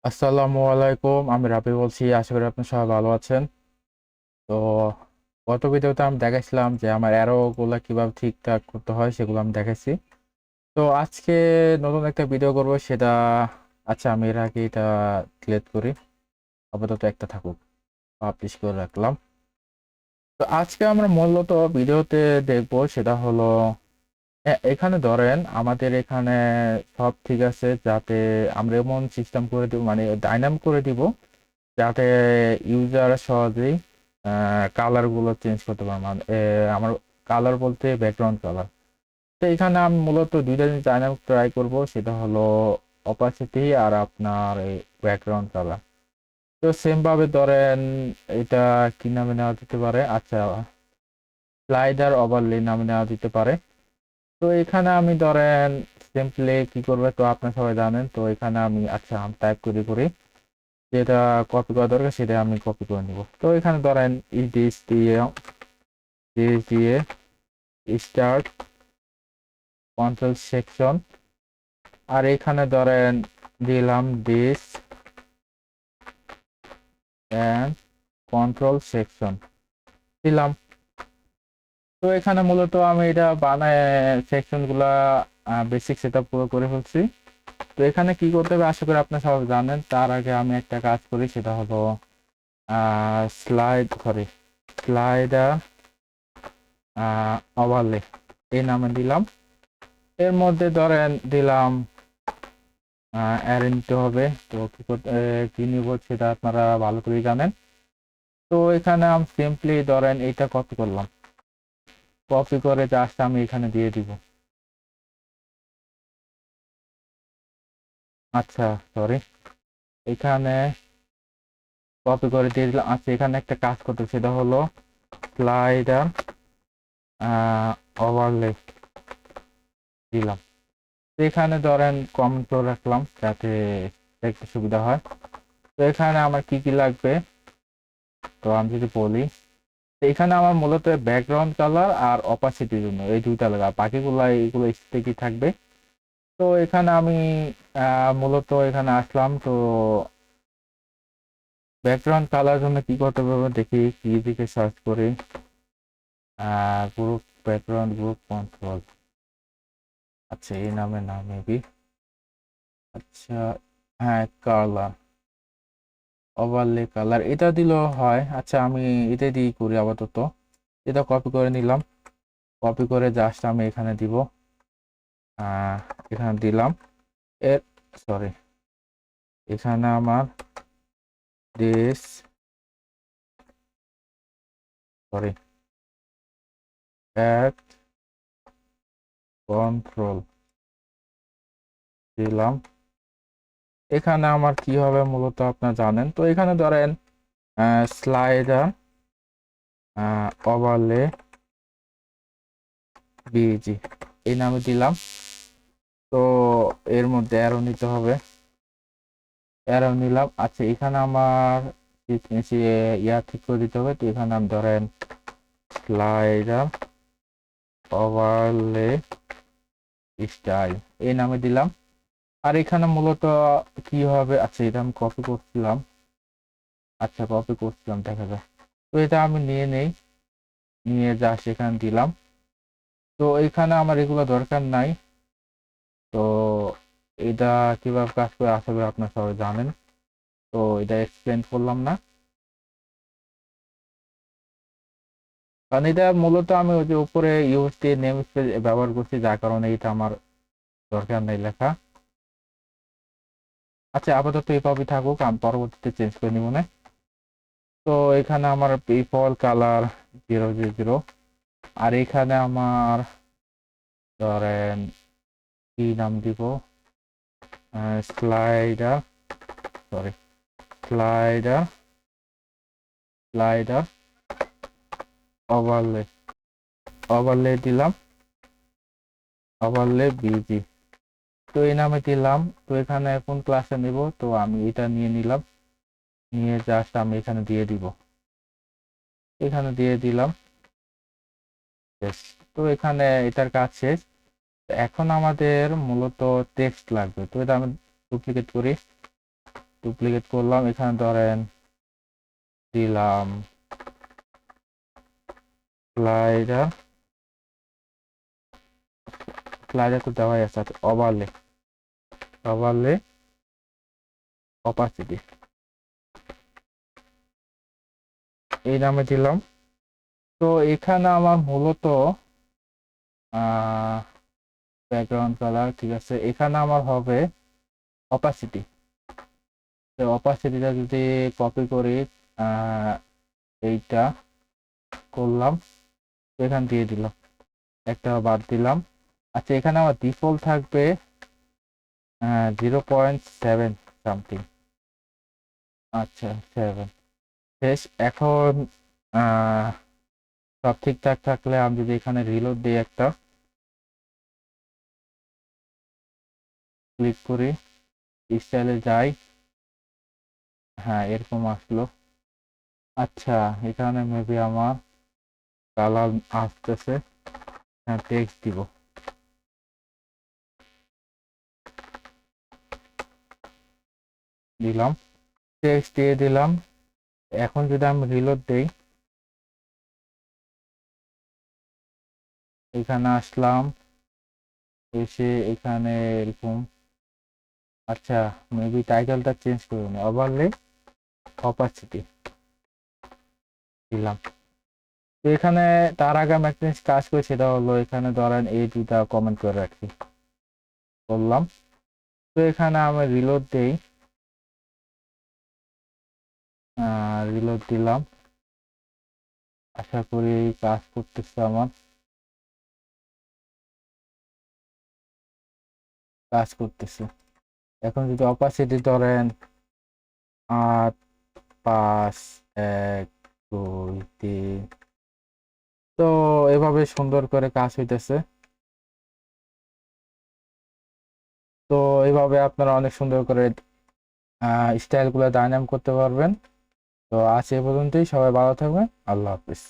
আসসালামু আলাইকুম, আমি রাফি বলছি। আশা করি আপনি সবাই ভালো আছেন। তো গত ভিডিওতে আমি দেখাইছিলাম যে আমার অ্যারো গুলা কিভাবে ঠিকঠাক করতে হয়, সেগুলো আমি দেখাইছি। তো আজকে নতুন একটা ভিডিও করব সেটা। আচ্ছা, আমি এর আগে এটা ডিলিট করি, আপাতত একটা থাকুক, পাবলিশ করে রাখলাম। তো আজকে আমরা মূলত ভিডিওতে দেখবো সেটা হলো, এখানে ধরেন আমাদের এখানে সব ঠিক আছে, যাতে আমরা এমন সিস্টেম করে দিব, মানে ডাইনামিক করে দিব, যাতে ইউজার সহজেই কালার গুলো চেঞ্জ করতে পারে। মানে আমার কালার বলতে ব্যাকগ্রাউন্ড কালার। তো এখানে আমি মূলত দুইটা জিনিস ডাইনামিক ট্রাই করব, সেটা হলো অপাসিটি আর আপনার এই ব্যাকগ্রাউন্ড কালার। তো সেম ভাবে ধরেন এটা কি নামে নেওয়া যেতে পারে, আচ্ছা স্লাইডার ওভারলে নামে নেওয়া যেতে পারে। তো এখানে আমি ধরেন সিম্পলি কি করবে, তো আপনারা সবাই জানেন। তো এখানে আমি আচ্ছা আমি টাইপ করি যেটা কপি করা দরকার সেটা আমি কপি করে নিব। তো এখানে ধরেন দিস দিয়ে স্টার্ট কন্ট্রোল সেকশন, আর এখানে ধরেন দিলাম দিস এন্ড কন্ট্রোল সেকশন দিলাম। তো এখানে মূলত আমি এটা বানায় সেকশন গুলা বেসিক সেটআপ পুরো করে ফেলছি। তো এখানে কি করতে হবে আশা করি আপনি সবাই জানেন। তার আগে আমি একটা কাজ করি, সেটা হলো স্লাইডার ওভারলে এই নামে দিলাম। এর মধ্যে ধরেন দিলাম অ্যারে নিতে হবে। তো কি করতে কি নিব সেটা আপনারা ভালো করে জানেন। তো এখানে আমি সিম্পলি ধরেন এটা কপি করলাম, কপি করে জাস্ট আমি এখানে দিয়ে দিব। আচ্ছা, সরি, এখানে কপি করে দিয়ে দিলাম। আচ্ছা, এখানে একটা কাজ করতে, সেটা হলো স্লাইডার ওভারলে দিলাম। তো এখানে ধরেন কমেন্ট করে রাখলাম যাতে দেখতে সুবিধা হয়। তো এখানে আমার কি কি লাগবে, তো আমি যদি বলি, তো এখানে আমার মূলত ব্যাকগ্রাউন্ড কালার আর অপাসিটির জন্য এই দুইটা লাগা, বাকিগুলো এইগুলো স্টিকি থাকবে। তো এখানে আমি মূলত এখানে আসলাম। তো ব্যাকগ্রাউন্ড কালার জন্য কি করতে হবে দেখি, কি দিকে সার্চ করি। গ্রুপ ব্যাকগ্রাউন্ড গ্রুপ কন্ট্রোল, আচ্ছা এই নামে না মেবি। আচ্ছা, হ্যাঁ কালার ওভারলে কালার এটা দিলেও হয়। আচ্ছা আমি এটা দিয়ে করি আপাতত। এটা কপি করে নিলাম, কপি করে জাস্ট আমি এখানে দিব। আহ এখানে দিলাম। এর সরি, এখানে আমার দিস সরি ব্যাক কন্ট্রোল দিলাম। এখানে আমার কি হবে মূলত আপনারা জানেন। তো এখানে ধরেন স্লাইডার ওভারলে বিজি এই নামে দিলাম। তো এর মধ্যে অ্যারো নিতে হবে, অ্যারো নিলাম। আচ্ছা এখানে আমার ইয়া ঠিক করে দিতে হবে। তো এখানে আমি ধরেন স্লাইডার ওভারলে স্টাইল এই নামে দিলাম। আর এখানে মূলত কি হবে, আচ্ছা এটা আমি কপি করছিলাম, আচ্ছা কপি করছিলাম দেখা যায়। তো এটা আমি নিয়ে নেই, নিয়ে যা সেখানে দিলাম। তো এখানে আমার এগুলো দরকার নাই। তো এটা কিভাবে কাজ করে আশা করি আপনারা সবাই জানেন। তো এটা এক্সপ্লেন করলাম না, কারণ এটা মূলত আমি ওই যে উপরে ইউজ দিয়ে নেম স্পেস ব্যবহার করছি, যার কারণে এটা আমার দরকার নেই লেখা। আচ্ছা আপাতত এই কপি থাকুক, আমি পরবর্তীতে চেঞ্জ করে নিব না। তো এখানে আমার পিপল কালার 000, আর এখানে আমার ধরেন কি নাম দিব, slider sorry slider slider overlay overlay দিলাম, ওভারলে বিজি। তো এই নামে দিলাম। তো এখানে কোন ক্লাসে নিব, তো আমি এটা নিয়ে নিলাম, নিয়ে জাস্ট আমি এখানে দিয়ে দিব, এখানে দিয়ে দিলাম। Yes. তো এখানে এটার কাজ শেষ। এখন আমাদের মূলত টেক্সট লাগবে। তো এটা আমি ডুপ্লিকেট করি, ডুপ্লিকেট করলাম, এখানে ধরেন দিলাম স্লাইডার, স্লাইডার তো দেওয়াই আছে, ওভারলে, ওভারলে অপাসিটি এই নামে দিলাম। তো এখানে আমার মূলত ব্যাকগ্রাউন্ড কালার, ঠিক আছে, এখানে আমার হবে অপাসিটি। তো অপাসিটিটা যদি কপি করি, এইটা করলাম, এখান দিয়ে দিলাম, একটা বাদ দিলাম। আচ্ছা, এখানে আমার ডিফল্ট থাকবে 0.7 সামথিং। আচ্ছা 7 শেষ। এখন সব ঠিকঠাক থাকলে আমি যদি এখানে রিলোড দিই, একটা ক্লিক করি, স্টাইলে যাই, হ্যাঁ এরকম আসলো। আচ্ছা, এখানে মেবি আমার কালার আসতেছে, হ্যাঁ টেক্সট দিব, দিলাম, টেক্সট দিয়ে দিলাম। এখন যদি আমি রিলোড দেই, এখানে আসলাম, এসে এখানে এরকম, আচ্ছা মেবি টাইটেলটা চেঞ্জ করে নি, ওভারলে অপাসিটি দিলাম। তো এখানে তার আগে আমি একটা জিনিস কাজ করি, সেটা হলো এখানে ধরেন এই দুইটা কমেন্ট করে রাখি, বললাম। তো এখানে আমি রিলোড দেই, রিলোড দিলাম, আশা করি কাজ করতেছে, আমার কাজ করতেছে। এখন যদি অপাসিটি ধরেন 8, 5, 1, 2, 3, তো এভাবে সুন্দর করে কাজ হইতেছে। তো এইভাবে আপনারা অনেক সুন্দর করে স্টাইল গুলো ডাইনামিক করতে পারবেন। তো আজ এ পর্যন্তই, সবাই ভালো থাকবেন, আল্লাহ হাফিজ।